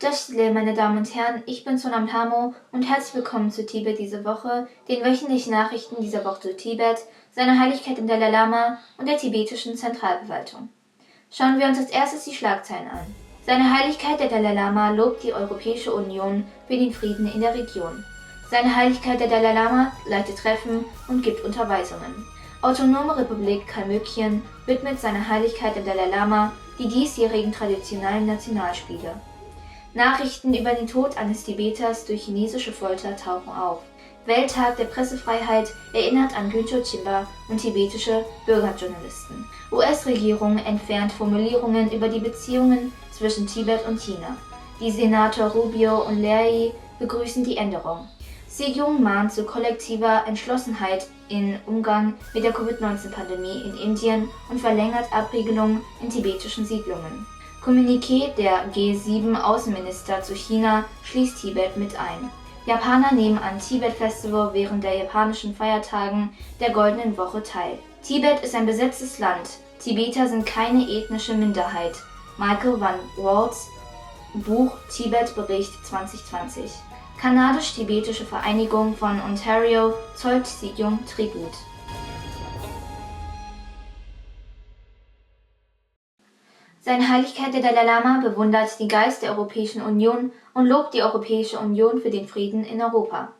Dashle, meine Damen und Herren, ich bin Sonam Tamo und herzlich willkommen zu Tibet diese Woche, den wöchentlichen Nachrichten dieser Woche zu Tibet, seiner Heiligkeit im Dalai Lama und der tibetischen Zentralverwaltung. Schauen wir uns als erstes die Schlagzeilen an. Seine Heiligkeit der Dalai Lama lobt die Europäische Union für den Frieden in der Region. Seine Heiligkeit der Dalai Lama leitet Treffen und gibt Unterweisungen. Autonome Republik Kalmykien widmet seiner Heiligkeit dem Dalai Lama die diesjährigen traditionellen Nationalspiele. Nachrichten über den Tod eines Tibeters durch chinesische Folter tauchen auf. Welttag der Pressefreiheit erinnert an Gycho Chimba und tibetische Bürgerjournalisten. US-Regierung entfernt Formulierungen über die Beziehungen zwischen Tibet und China. Die Senator Rubio und Leahy begrüßen die Änderung. Sejong mahnt zu kollektiver Entschlossenheit im Umgang mit der Covid-19-Pandemie in Indien und verlängert Abriegelungen in tibetischen Siedlungen. Kommuniqué der G7-Außenminister zu China schließt Tibet mit ein. Japaner nehmen am Tibet-Festival während der japanischen Feiertagen der Goldenen Woche teil. Tibet ist ein besetztes Land. Tibeter sind keine ethnische Minderheit. Michael van Waltz, Buch Tibet-Bericht 2020. Kanadisch-tibetische Vereinigung von Ontario zollt Sejong Tribut. Seine Heiligkeit der Dalai Lama bewundert den Geist der Europäischen Union und lobt die Europäische Union für den Frieden in Europa.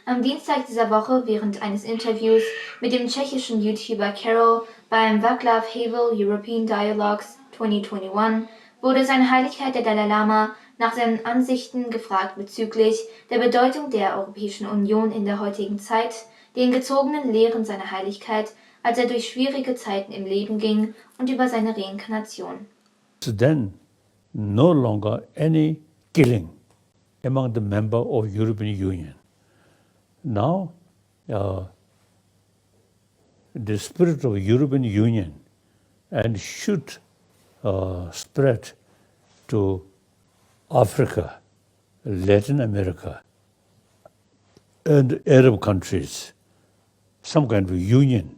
Am Dienstag dieser Woche während eines Interviews mit dem tschechischen YouTuber Karol beim Václav Havel European Dialogues 2021 wurde seine Heiligkeit der Dalai Lama nach seinen Ansichten gefragt bezüglich der Bedeutung der Europäischen Union in der heutigen Zeit, den gezogenen Lehren seiner Heiligkeit, als er durch schwierige Zeiten im Leben ging und über seine Reinkarnation. Then no longer any killing among the members of European Union. Now the spirit of European Union and should spread to Africa, Latin America, and Arab countries, some kind of union.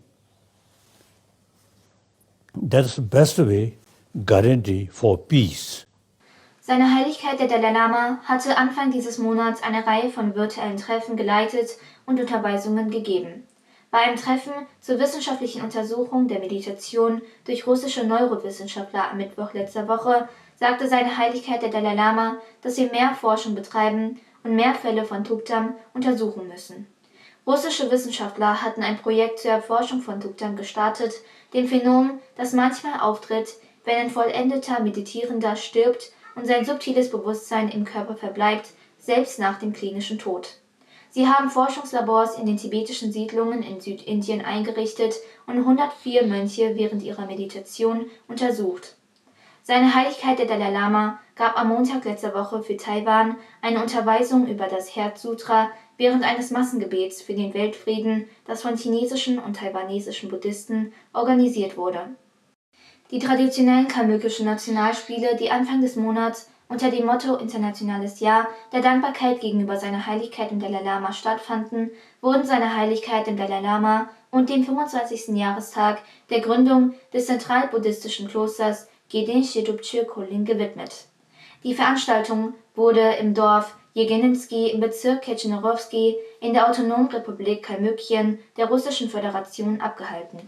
That's the best way guarantee for peace. Seine Heiligkeit der Dalai Lama hatte Anfang dieses Monats eine Reihe von virtuellen Treffen geleitet und Unterweisungen gegeben. Bei einem Treffen zur wissenschaftlichen Untersuchung der Meditation durch russische Neurowissenschaftler am Mittwoch letzter Woche sagte seine Heiligkeit der Dalai Lama, dass wir mehr Forschung betreiben und mehr Fälle von Tuktam untersuchen müssen. Russische Wissenschaftler hatten ein Projekt zur Erforschung von Tuktam gestartet, dem Phänomen, das manchmal auftritt, wenn ein vollendeter Meditierender stirbt und sein subtiles Bewusstsein im Körper verbleibt, selbst nach dem klinischen Tod. Sie haben Forschungslabors in den tibetischen Siedlungen in Südindien eingerichtet und 104 Mönche während ihrer Meditation untersucht. Seine Heiligkeit der Dalai Lama gab am Montag letzter Woche für Taiwan eine Unterweisung über das Herzsutra während eines Massengebets für den Weltfrieden, das von chinesischen und taiwanesischen Buddhisten organisiert wurde. Die traditionellen kalmykischen Nationalspiele, die Anfang des Monats unter dem Motto Internationales Jahr der Dankbarkeit gegenüber seiner Heiligkeit dem Dalai Lama stattfanden, wurden seiner Heiligkeit dem Dalai Lama und dem 25. Jahrestag der Gründung des zentralbuddhistischen Klosters Gedin Shedupche Kholin gewidmet. Die Veranstaltung wurde im Dorf Jegenensky im Bezirk Kechenerovsky in der Autonomen Republik Kalmykien der Russischen Föderation abgehalten.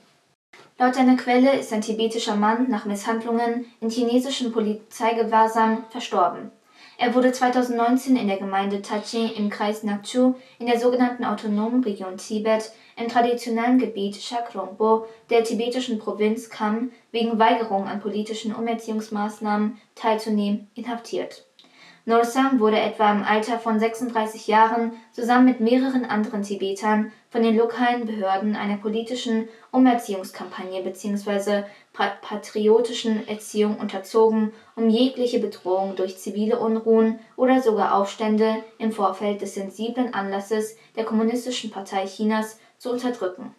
Laut einer Quelle ist ein tibetischer Mann nach Misshandlungen in chinesischem Polizeigewahrsam verstorben. Er wurde 2019 in der Gemeinde Tachin im Kreis Nakchu in der sogenannten Autonomen Region Tibet im traditionellen Gebiet Chakrongpo der tibetischen Provinz Kham wegen Weigerung an politischen Umerziehungsmaßnahmen teilzunehmen inhaftiert. Norsam wurde etwa im Alter von 36 Jahren zusammen mit mehreren anderen Tibetern von den lokalen Behörden einer politischen Umerziehungskampagne bzw. patriotischen Erziehung unterzogen, um jegliche Bedrohung durch zivile Unruhen oder sogar Aufstände im Vorfeld des sensiblen Anlasses der Kommunistischen Partei Chinas zu unterdrücken.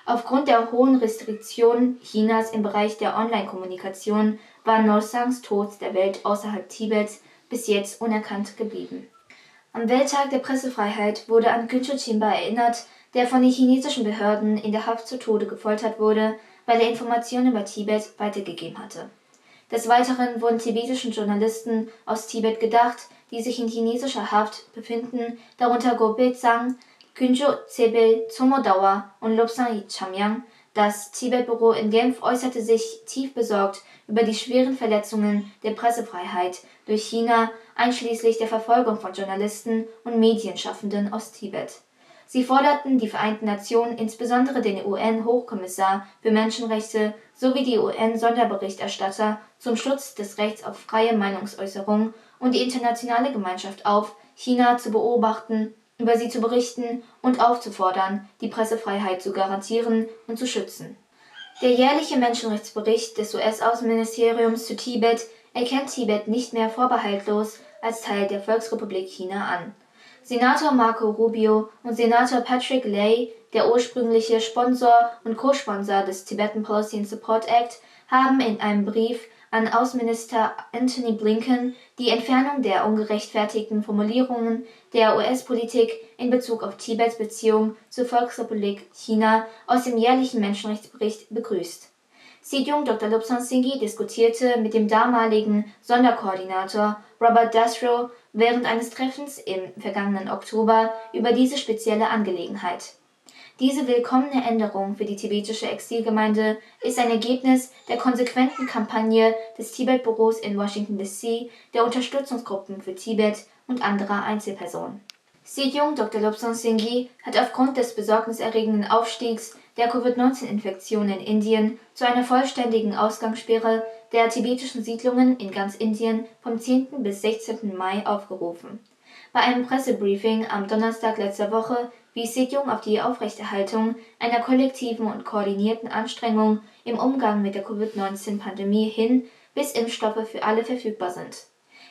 Aufgrund der hohen Restriktionen Chinas im Bereich der Online-Kommunikation war Norsangs Tod der Welt außerhalb Tibets bis jetzt unerkannt geblieben. Am Welttag der Pressefreiheit wurde an Gycho Chimba erinnert, der von den chinesischen Behörden in der Haft zu Tode gefoltert wurde, weil er Informationen über Tibet weitergegeben hatte. Des Weiteren wurden tibetischen Journalisten aus Tibet gedacht, die sich in chinesischer Haft befinden, darunter Gobet Sang, Künjo Tsebel Tsomodawa und Lobsang Chamyang. Das Tibet-Büro in Genf äußerte sich tief besorgt über die schweren Verletzungen der Pressefreiheit durch China, einschließlich der Verfolgung von Journalisten und Medienschaffenden aus Tibet. Sie forderten die Vereinten Nationen, insbesondere den UN-Hochkommissar für Menschenrechte sowie die UN-Sonderberichterstatter zum Schutz des Rechts auf freie Meinungsäußerung und die internationale Gemeinschaft auf, China zu beobachten, über sie zu berichten und aufzufordern, die Pressefreiheit zu garantieren und zu schützen. Der jährliche Menschenrechtsbericht des US-Außenministeriums zu Tibet erkennt Tibet nicht mehr vorbehaltlos als Teil der Volksrepublik China an. Senator Marco Rubio und Senator Patrick Leahy, der ursprüngliche Sponsor und Co-Sponsor des Tibetan Policy and Support Act, haben in einem Brief an Außenminister Antony Blinken die Entfernung der ungerechtfertigten Formulierungen der US-Politik in Bezug auf Tibets Beziehung zur Volksrepublik China aus dem jährlichen Menschenrechtsbericht begrüßt. Sejong Dr. Lobsang Singhi diskutierte mit dem damaligen Sonderkoordinator Robert Dastrow während eines Treffens im vergangenen Oktober über diese spezielle Angelegenheit. Diese willkommene Änderung für die tibetische Exilgemeinde ist ein Ergebnis der konsequenten Kampagne des Tibet-Büros in Washington D.C., der Unterstützungsgruppen für Tibet und anderer Einzelpersonen. Sejong Dr. Lobsang Singhi hat aufgrund des besorgniserregenden Aufstiegs der Covid-19-Infektion in Indien zu einer vollständigen Ausgangssperre der tibetischen Siedlungen in ganz Indien vom 10. bis 16. Mai aufgerufen. Bei einem Pressebriefing am Donnerstag letzter Woche wies Sejong auf die Aufrechterhaltung einer kollektiven und koordinierten Anstrengung im Umgang mit der Covid-19-Pandemie hin, bis Impfstoffe für alle verfügbar sind.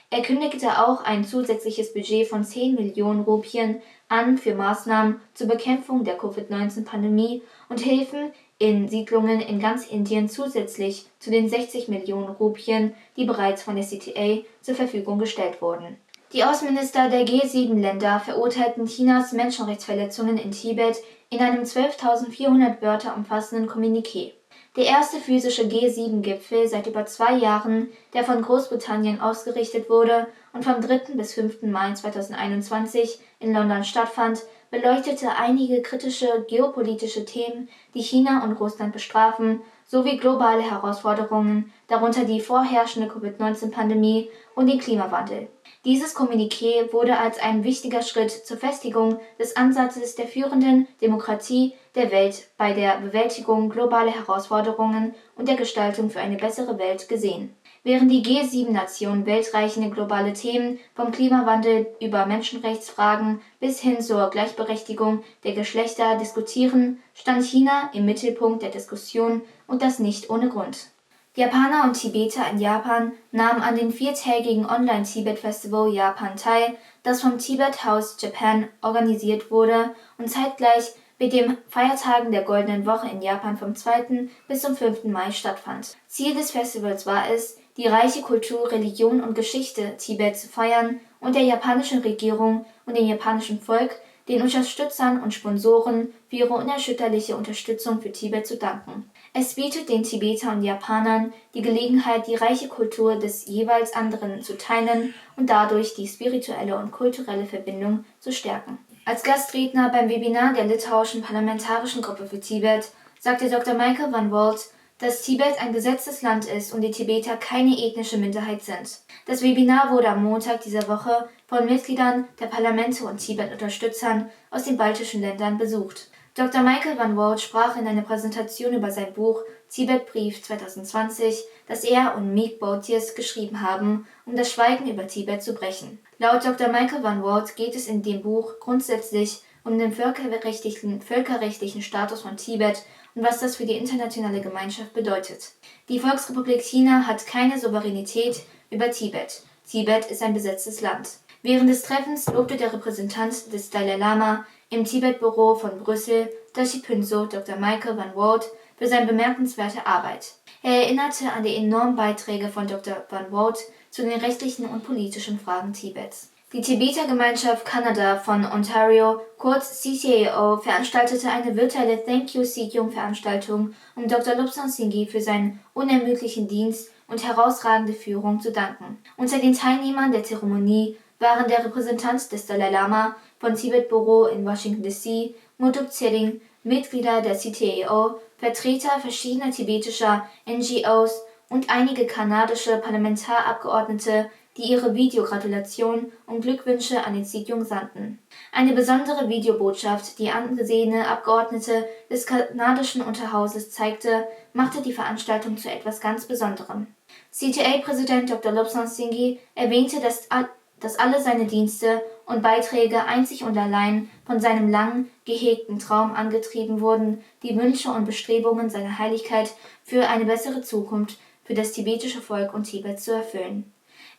Er kündigte auch ein zusätzliches Budget von 10 Millionen Rupien an für Maßnahmen zur Bekämpfung der Covid-19-Pandemie und Hilfen in Siedlungen in ganz Indien zusätzlich zu den 60 Millionen Rupien, die bereits von der CTA zur Verfügung gestellt wurden. Die Außenminister der G7-Länder verurteilten Chinas Menschenrechtsverletzungen in Tibet in einem 12.400 Wörter umfassenden Kommuniqué. Der erste physische G7-Gipfel seit über 2 Jahren, der von Großbritannien ausgerichtet wurde und vom 3. bis 5. Mai 2021 in London stattfand, beleuchtete einige kritische geopolitische Themen, die China und Russland bestrafen, sowie globale Herausforderungen, darunter die vorherrschende Covid-19-Pandemie und den Klimawandel. Dieses Kommuniqué wurde als ein wichtiger Schritt zur Festigung des Ansatzes der führenden Demokratie der Welt bei der Bewältigung globaler Herausforderungen und der Gestaltung für eine bessere Welt gesehen. Während die G7-Nationen weltreichende globale Themen vom Klimawandel über Menschenrechtsfragen bis hin zur Gleichberechtigung der Geschlechter diskutieren, stand China im Mittelpunkt der Diskussion und das nicht ohne Grund. Japaner und Tibeter in Japan nahmen an dem 4-tägigen Online-Tibet-Festival Japan teil, das vom Tibet House Japan organisiert wurde und zeitgleich mit den Feiertagen der Goldenen Woche in Japan vom 2. bis zum 5. Mai stattfand. Ziel des Festivals war es, die reiche Kultur, Religion und Geschichte Tibets zu feiern und der japanischen Regierung und dem japanischen Volk, den Unterstützern und Sponsoren für ihre unerschütterliche Unterstützung für Tibet zu danken. Es bietet den Tibetern und Japanern die Gelegenheit, die reiche Kultur des jeweils anderen zu teilen und dadurch die spirituelle und kulturelle Verbindung zu stärken. Als Gastredner beim Webinar der litauischen Parlamentarischen Gruppe für Tibet sagte Dr. Michael van Walt, dass Tibet ein besetztes Land ist und die Tibeter keine ethnische Minderheit sind. Das Webinar wurde am Montag dieser Woche von Mitgliedern der Parlamente und Tibet-Unterstützern aus den baltischen Ländern besucht. Dr. Michael van Walt sprach in einer Präsentation über sein Buch Tibet-Brief 2020, das er und Meek Botius geschrieben haben, um das Schweigen über Tibet zu brechen. Laut Dr. Michael van Walt geht es in dem Buch grundsätzlich um den völkerrechtlichen Status von Tibet und was das für die internationale Gemeinschaft bedeutet. Die Volksrepublik China hat keine Souveränität über Tibet. Tibet ist ein besetztes Land. Während des Treffens lobte der Repräsentant des Dalai Lama im Tibet-Büro von Brüssel, Dashi Phuntsho, Dr. Michael van Walt, für seine bemerkenswerte Arbeit. Er erinnerte an die enormen Beiträge von Dr. van Walt zu den rechtlichen und politischen Fragen Tibets. Die Tibeter-Gemeinschaft Kanada von Ontario, kurz CCAO, veranstaltete eine virtuelle Thank You Sejong-Veranstaltung, um Dr. Lobsang Singhi für seinen unermüdlichen Dienst und herausragende Führung zu danken. Unter den Teilnehmern der Zeremonie waren der Repräsentant des Dalai Lama von Tibet-Büro in Washington D.C., Ngurdup Tsering, Mitglieder der CTAO, Vertreter verschiedener tibetischer NGOs und einige kanadische Parlamentarabgeordnete, die ihre Videogratulation und Glückwünsche an den Sejong sandten. Eine besondere Videobotschaft, die angesehene Abgeordnete des kanadischen Unterhauses zeigte, machte die Veranstaltung zu etwas ganz Besonderem. CTA-Präsident Dr. Lobsang Singhi erwähnte, dass alle seine Dienste und Beiträge einzig und allein von seinem lang gehegten Traum angetrieben wurden, die Wünsche und Bestrebungen seiner Heiligkeit für eine bessere Zukunft für das tibetische Volk und Tibet zu erfüllen.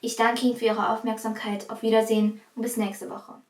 Ich danke Ihnen für Ihre Aufmerksamkeit. Auf Wiedersehen und bis nächste Woche.